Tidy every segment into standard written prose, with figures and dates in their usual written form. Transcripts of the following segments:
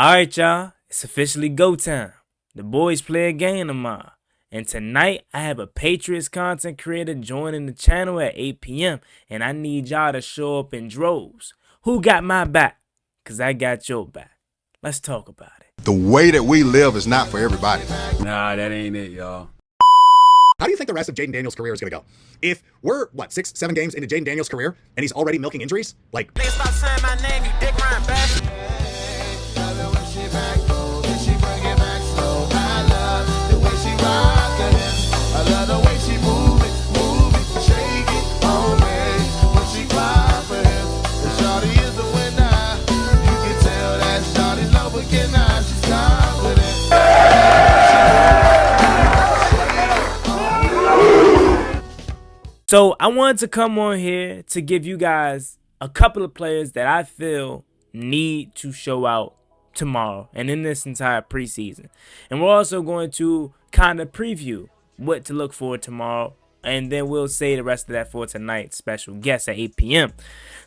Alright, y'all, it's officially go time. The boys play a game tomorrow. And tonight, I have a Patriots content creator joining the channel at 8 p.m. And I need y'all to show up in droves. Who got my back? Because I got your back. Let's talk about it. The way that we live is not for everybody. Nah, that ain't it, y'all. How do you think the rest of Jaden Daniels' career is going to go? If we're, 6, 7 games into Jaden Daniels' career, and he's already milking injuries? Like, stop saying my name, you dick riding bastard. So I wanted to come on here to give you guys a couple of players that I feel need to show out tomorrow and in this entire preseason. And we're also going to kind of preview what to look for tomorrow. And then we'll say the rest of that for tonight's special guest at 8 p.m.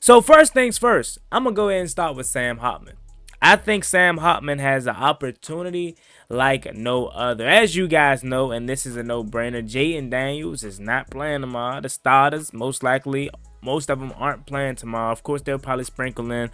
So first things first, I'm going to go ahead and start with Sam Hartman. I think Sam Hartman has an opportunity like no other. As you guys know, and this is a no-brainer, Jaden Daniels is not playing tomorrow. The starters, most likely, most of them aren't playing tomorrow. Of course, they'll probably sprinkle in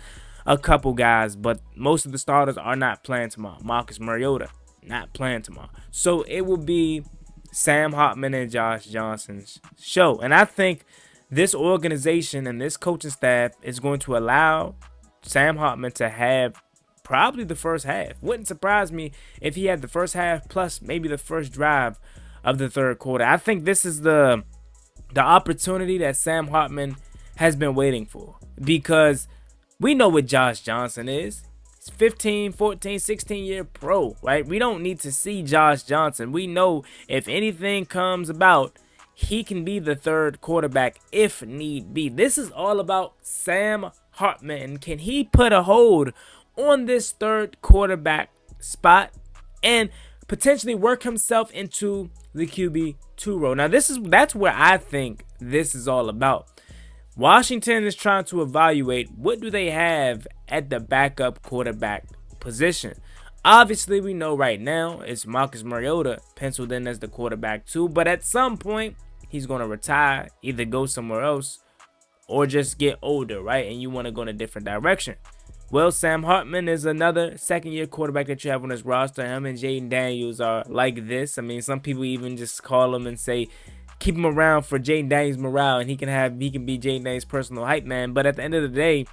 a couple guys, but most of the starters are not playing tomorrow. Marcus Mariota, not playing tomorrow. So it will be Sam Hartman and Josh Johnson's show. And I think this organization and this coaching staff is going to allow Sam Hartman to have probably the first half. Wouldn't surprise me if he had the first half plus maybe the first drive of the third quarter. I think this is the opportunity that Sam Hartman has been waiting for, because we know what Josh Johnson is. He's 15, 14, 16-year pro, right? We don't need to see Josh Johnson. We know if anything comes about, he can be the third quarterback if need be. This is all about Sam Hartman. Can he put a hold on this third quarterback spot and potentially work himself into the QB2 role? Now, that's where I think this is all about. Washington is trying to evaluate what do they have at the backup quarterback position. Obviously, we know right now it's Marcus Mariota penciled in as the quarterback too, but at some point he's going to retire, either go somewhere else or just get older, right? And you want to go in a different direction. Well, Sam Hartman is another second-year quarterback that you have on his roster. Him and Jaden Daniels are like this. I mean, some people even just call him and say, keep him around for Jaden Daniels' morale, and he can be Jaden Daniels' personal hype man. But at the end of the day,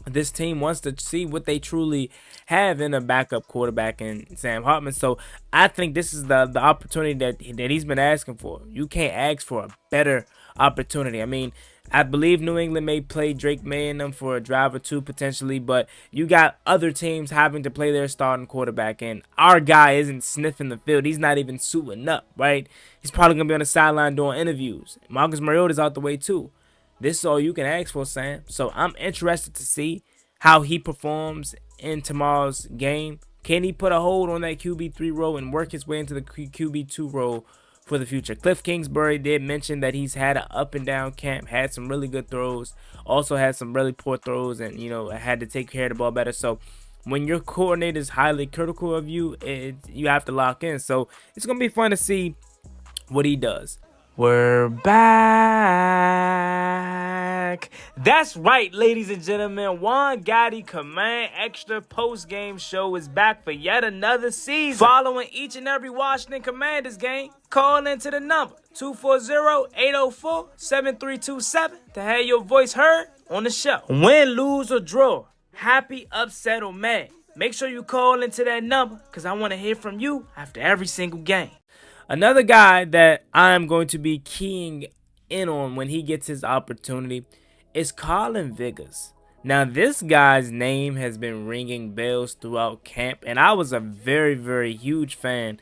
this team wants to see what they truly have in a backup quarterback in Sam Hartman. So I think this is the opportunity that he's been asking for. You can't ask for a better opportunity. I mean, I believe New England may play Drake May in them for a drive or two potentially, but you got other teams having to play their starting quarterback, and our guy isn't sniffing the field. He's not even suiting up, right? He's probably going to be on the sideline doing interviews. Marcus Mariota's out the way too. This is all you can ask for, Sam. So I'm interested to see how he performs in tomorrow's game. Can he put a hold on that QB3 role and work his way into the QB2 role for the future? Cliff Kingsbury did mention that he's had an up and down camp, had some really good throws, also had some really poor throws, and had to take care of the ball better. So when your coordinator is highly critical of you, you have to lock in. So it's gonna be fun to see what he does. We're back. That's right, ladies and gentlemen. Juan Gotti Command Extra post-game show is back for yet another season. Following each and every Washington Commanders game, call into the number 240-804-7327 to have your voice heard on the show. Win, lose, or draw, happy, upset, or mad, make sure you call into that number, because I want to hear from you after every single game. Another guy that I'm going to be keying in on when he gets his opportunity is Colin Vigors. Now, this guy's name has been ringing bells throughout camp, and I was a very, very huge fan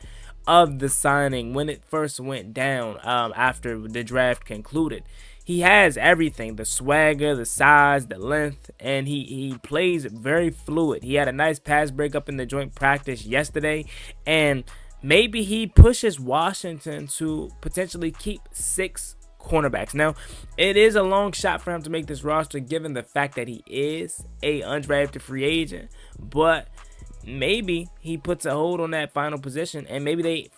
of the signing when it first went down after the draft concluded. He has everything, the swagger, the size, the length, and he plays very fluid. He had a nice pass breakup in the joint practice yesterday, and maybe he pushes Washington to potentially keep 6 cornerbacks. Now, it is a long shot for him to make this roster given the fact that he is a undrafted free agent, but maybe he puts a hold on that final position, and maybe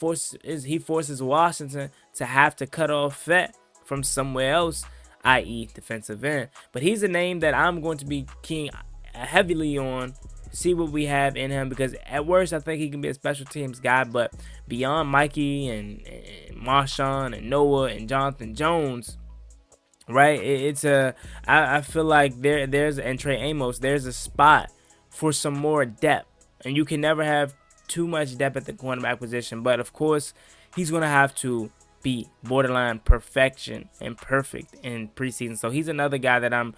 he forces Washington to have to cut off Fett from somewhere else, i.e. defensive end. But he's a name that I'm going to be keying heavily on, see what we have in him, because at worst I think he can be a special teams guy, but beyond Mikey and Marshawn and Noah and Jonathan Jones, right, I feel like there's and Trey Amos, there's a spot for some more depth. And you can never have too much depth at the cornerback position. But, of course, he's going to have to be borderline perfection and perfect in preseason. So he's another guy that I'm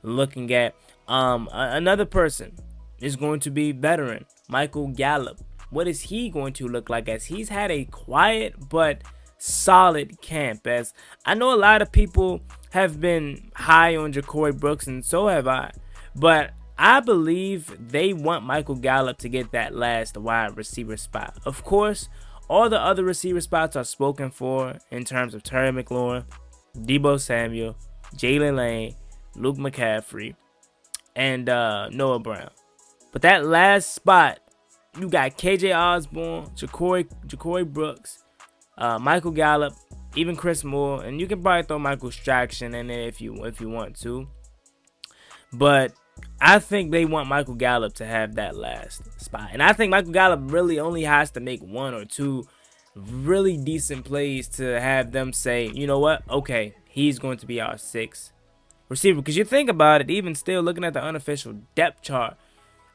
looking at. Another person is going to be veteran, Michael Gallup. What is he going to look like, as he's had a quiet but solid camp? As I know a lot of people have been high on Ja'Cory Brooks, and so have I. But I believe they want Michael Gallup to get that last wide receiver spot. Of course, all the other receiver spots are spoken for in terms of Terry McLaurin, Deebo Samuel, Jalen Lane, Luke McCaffrey, and Noah Brown. But that last spot, you got KJ Osborne, Ja'Cory Brooks, Michael Gallup, even Chris Moore, and you can probably throw Michael Straction in there if you want to. But I think they want Michael Gallup to have that last spot. And I think Michael Gallup really only has to make one or two really decent plays to have them say, you know what, okay, he's going to be our sixth receiver. Because you think about it, even still looking at the unofficial depth chart,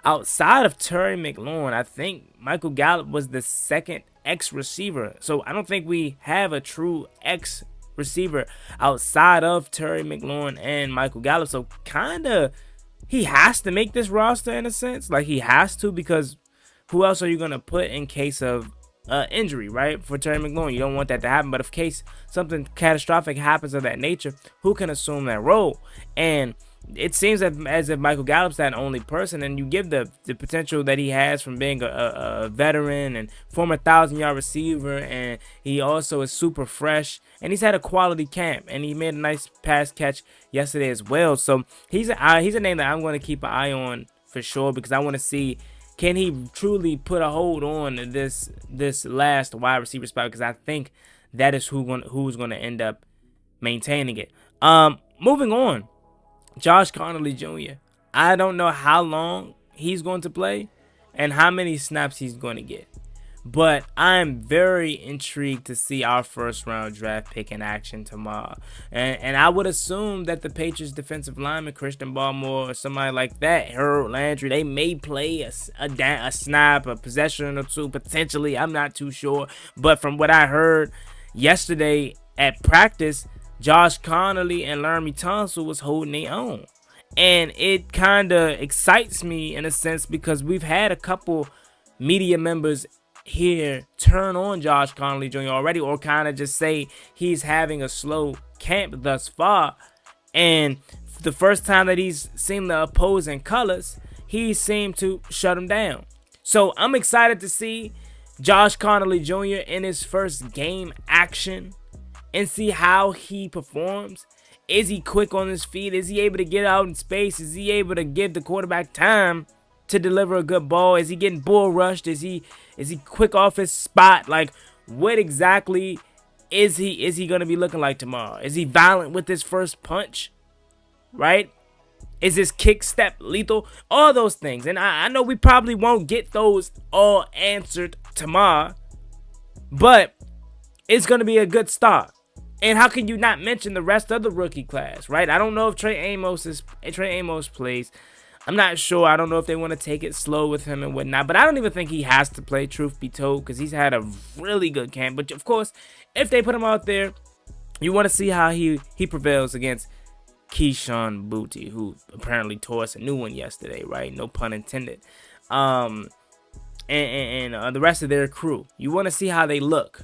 outside of Terry McLaurin, I think Michael Gallup was the second X receiver. So I don't think we have a true X receiver outside of Terry McLaurin and Michael Gallup. So kind of, he has to make this roster in a sense. Like, he has to, because who else are you going to put in case of injury, right? For Terry McLaurin, you don't want that to happen. But if case something catastrophic happens of that nature, who can assume that role? And it seems as if Michael Gallup's that only person, and you give the potential that he has from being a veteran and former 1,000-yard receiver, and he also is super fresh, and he's had a quality camp, and he made a nice pass catch yesterday as well. So he's a name that I'm going to keep an eye on for sure, because I want to see, can he truly put a hold on this last wide receiver spot, because I think that is who's going to end up maintaining it. Moving on. Josh Connolly Jr. I don't know how long he's going to play and how many snaps he's going to get. But I'm very intrigued to see our first round draft pick in action tomorrow. And I would assume that the Patriots defensive lineman, Christian Barmore, or somebody like that, Harold Landry, they may play a snap, a possession or two, potentially. I'm not too sure. But from what I heard yesterday at practice, Josh Connolly and Laramie Tunsil was holding their own. And it kind of excites me in a sense, because we've had a couple media members here turn on Josh Connolly Jr. already, or kind of just say he's having a slow camp thus far. And the first time that he's seen the opposing colors, he seemed to shut him down. So I'm excited to see Josh Connolly Jr. in his first game action and see how he performs. Is he quick on his feet? Is he able to get out in space? Is he able to give the quarterback time to deliver a good ball? Is he getting bull rushed? Is he quick off his spot? Like, what exactly is he going to be looking like tomorrow? Is he violent with his first punch? Right? Is his kick step lethal? All those things. And I know we probably won't get those all answered tomorrow, but it's going to be a good start. And how can you not mention the rest of the rookie class, right? I don't know if Trey Amos plays. I'm not sure. I don't know if they want to take it slow with him and whatnot. But I don't even think he has to play, truth be told, because he's had a really good camp. But, of course, if they put him out there, you want to see how he prevails against Keyshawn Booty, who apparently tore us a new one yesterday, right? No pun intended. And the rest of their crew. You want to see how they look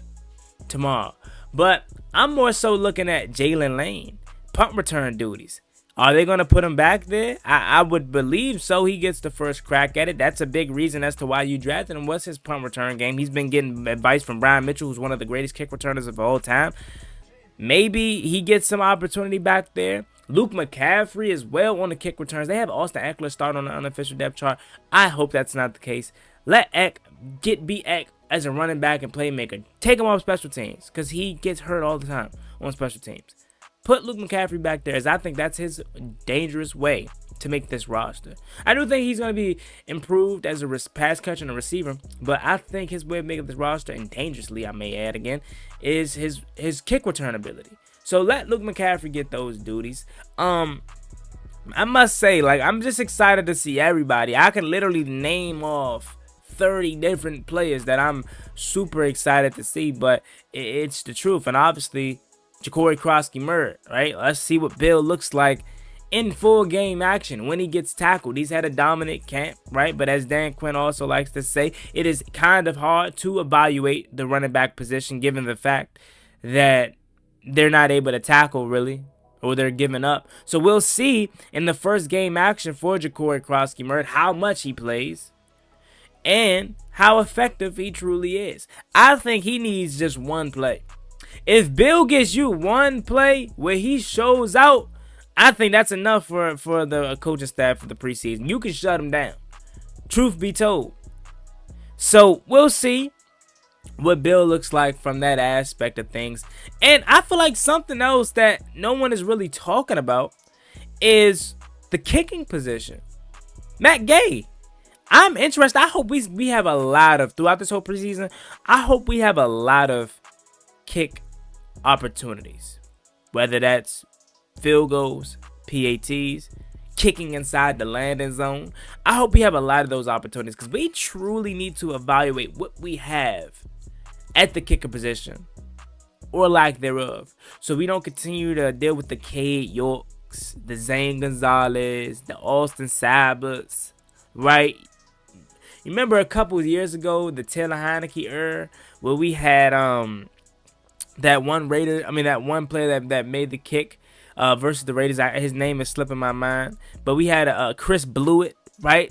tomorrow. But I'm more so looking at Jalen Lane, punt return duties. Are they going to put him back there? I would believe so. He gets the first crack at it. That's a big reason as to why you drafted him. What's his punt return game? He's been getting advice from Brian Mitchell, who's one of the greatest kick returners of all time. Maybe he gets some opportunity back there. Luke McCaffrey as well on the kick returns. They have Austin Eckler start on the unofficial depth chart. I hope that's not the case. Let Eck be Eck as a running back and playmaker. Take him off special teams because he gets hurt all the time on special teams. Put Luke McCaffrey back there, as I think that's his dangerous way to make this roster. I do think he's going to be improved as a pass catcher and a receiver, but I think his way of making this roster, and dangerously I may add again, is his kick return ability. So let Luke McCaffrey get those duties. I must say, like, I'm just excited to see everybody. I can literally name off 30 different players that I'm super excited to see, but it's the truth. And obviously, Ja'Cory Krosky-Murd, right? Let's see what Bill looks like in full game action when he gets tackled. He's had a dominant camp, right? But as Dan Quinn also likes to say, it is kind of hard to evaluate the running back position given the fact that they're not able to tackle really, or they're giving up. So we'll see in the first game action for Ja'Cory Krosky-Murd how much he plays and how effective he truly is. I think he needs just one play. If Bill gets you one play where he shows out, I think that's enough for the coaching staff for the preseason. You can shut him down. Truth be told. So we'll see what Bill looks like from that aspect of things. And I feel like something else that no one is really talking about is the kicking position. Matt Gay. I'm interested. I hope we have a lot of, throughout this whole preseason, I hope we have a lot of kick opportunities. Whether that's field goals, PATs, kicking inside the landing zone. I hope we have a lot of those opportunities because we truly need to evaluate what we have at the kicker position or lack thereof, so we don't continue to deal with the Cade Yorks, the Zane Gonzalez, the Austin Sabbats, right? You remember a couple of years ago, the Taylor Heineke era, where we had that one player that made the kick versus the Raiders. His name is slipping my mind, but we had Chris Blewett, right?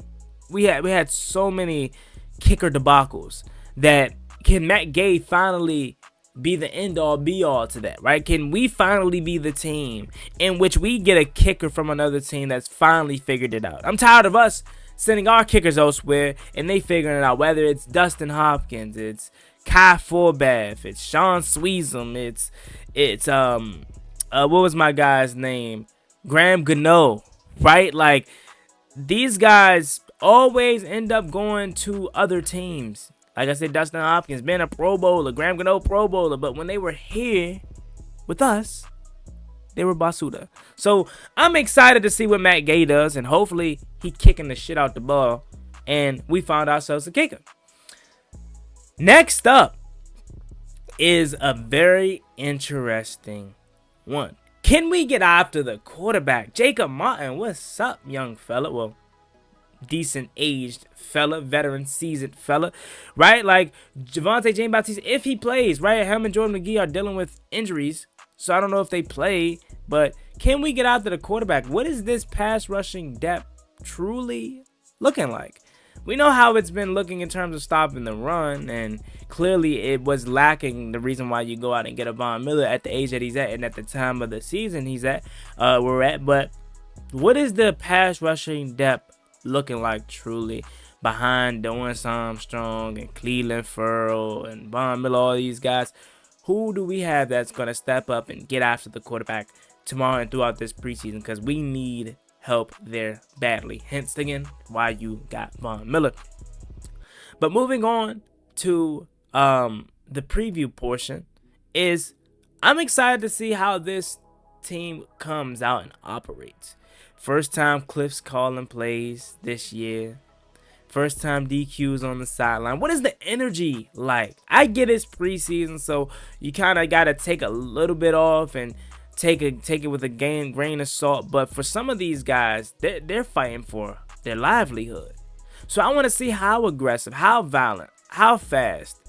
We had so many kicker debacles. That can Matt Gay finally be the end all be all to that, right? Can we finally be the team in which we get a kicker from another team that's finally figured it out? I'm tired of us sending our kickers elsewhere and they figuring it out, whether it's Dustin Hopkins, it's Kai Forbath, it's Sean Sweezum, it's what was my guy's name? Graham Gano, right? Like, these guys always end up going to other teams. Like I said, Dustin Hopkins been a Pro Bowler, Graham Gano Pro Bowler, but when they were here with us, they were basuda. So I'm excited to see what Matt Gay does, and hopefully he kicking the shit out the ball, and we found ourselves a kicker. Next up is a very interesting one. Can we get after the quarterback? Jacob Martin, what's up, young fella? Well, decent aged fella, veteran, seasoned fella, right? Like Javonte James Baptiste, if he plays, right? Him and Jordan McGee are dealing with injuries, so I don't know if they play, but can we get after the quarterback? What is this pass rushing depth truly looking like? We know how it's been looking in terms of stopping the run, and clearly it was lacking. The reason why you go out and get a Von Miller at the age that he's at and at the time of the season we're at. But what is the pass rushing depth looking like truly behind Dorrance Armstrong and Cleveland Ferrell and Von Miller, all these guys? Who do we have that's going to step up and get after the quarterback tomorrow and throughout this preseason? Because we need help there badly. Hence again why you got Von Miller. But moving on to the preview portion, is I'm excited to see how this team comes out and operates. First time Cliff's calling plays this year. First time DQ's on the sideline. What is the energy like? I get it's preseason, so you kind of got to take a little bit off and take it with a grain of salt. But for some of these guys, they're fighting for their livelihood. So I want to see how aggressive, how violent, how fast,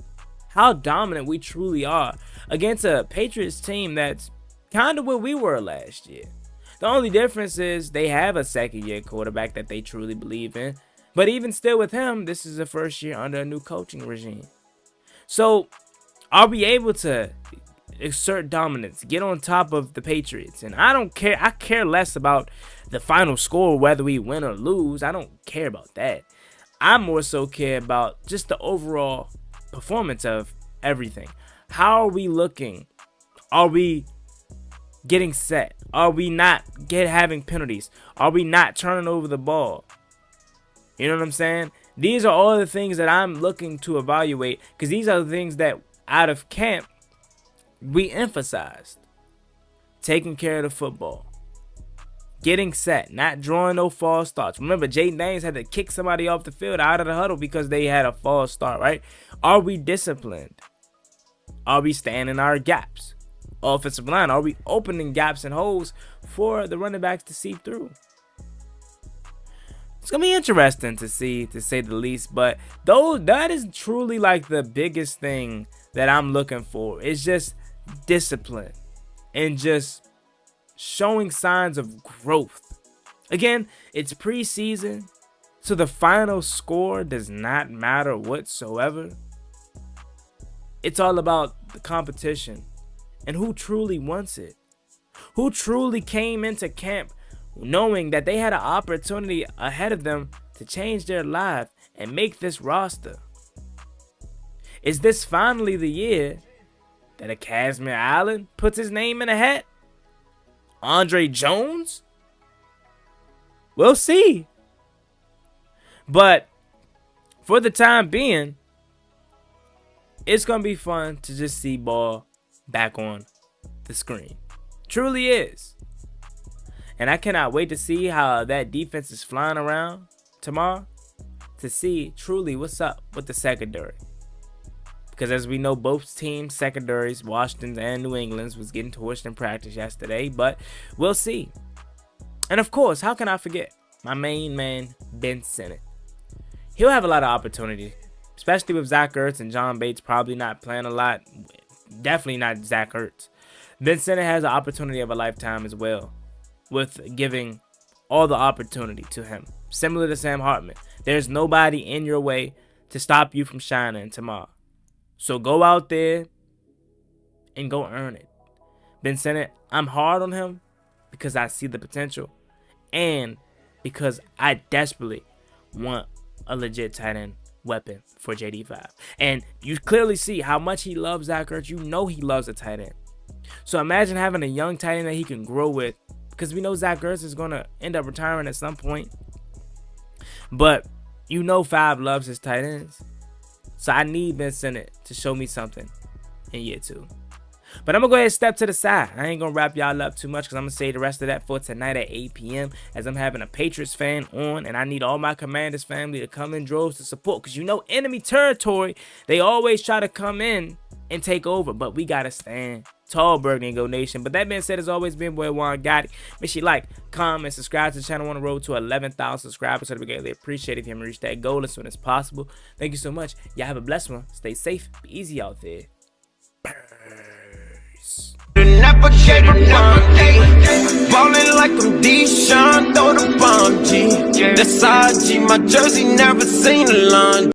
how dominant we truly are against a Patriots team that's kind of where we were last year. The only difference is they have a second-year quarterback that they truly believe in. But even still with him, this is the first year under a new coaching regime. So are we able to exert dominance, get on top of the Patriots? And I don't care. I care less about the final score, whether we win or lose. I don't care about that. I more so care about just the overall performance of everything. How are we looking? Are we getting set? Are we not having penalties? Are we not turning over the ball? You know what I'm saying? These are all the things that I'm looking to evaluate, because these are the things that out of camp we emphasized. Taking care of the football. Getting set, not drawing no false starts. Remember, Jaden Daniels had to kick somebody off the field out of the huddle because they had a false start, right? Are we disciplined? Are we staying in our gaps? Offensive line, are we opening gaps and holes for the running backs to see through? It's going to be interesting to see, to say the least. But though that is truly like the biggest thing that I'm looking for. It's just discipline and just showing signs of growth. Again, it's preseason, so the final score does not matter whatsoever. It's all about the competition and who truly wants it. Who truly came into camp knowing that they had an opportunity ahead of them to change their life and make this roster. Is this finally the year that a Casimir Allen puts his name in a hat? Andre Jones? We'll see. But for the time being, it's going to be fun to just see ball back on the screen. Truly is. And I cannot wait to see how that defense is flying around tomorrow to see truly what's up with the secondary. Because as we know, both teams' secondaries, Washington's and New England's, was getting torched in practice yesterday. But we'll see. And of course, how can I forget my main man, Ben Sinnott? He'll have a lot of opportunity, especially with Zach Ertz and John Bates probably not playing a lot. Definitely not Zach Ertz. Ben Sinnott has an opportunity of a lifetime as well, with giving all the opportunity to him. Similar to Sam Hartman. There's nobody in your way to stop you from shining tomorrow. So go out there and go earn it. Ben Sinnott, I'm hard on him because I see the potential and because I desperately want a legit tight end weapon for JD5. And you clearly see how much he loves Zach Ertz. You know he loves a tight end. So imagine having a young tight end that he can grow with, because we know Zach Ertz is going to end up retiring at some point. But you know Five loves his tight ends. So I need Ben Sinnott to show me something in year 2. But I'm going to go ahead and step to the side. I ain't going to wrap y'all up too much because I'm going to say the rest of that for tonight at 8 p.m. as I'm having a Patriots fan on. And I need all my Commanders family to come in droves to support. Because you know enemy territory, they always try to come in and take over. But we got to stand tall, Burgundy and Go Nation. But that being said, it's always been boy Juan Gotti. Make sure you like, comment, subscribe to the channel on the road to 11,000 subscribers. So we greatly appreciate it if you can reach that goal as soon as possible. Thank you so much. Y'all have a blessed one. Stay safe. Be easy out there. Never gave a damn. Ballin' like I'm Deshaun, throw the bomb, G. That's IG, my jersey never seen a line.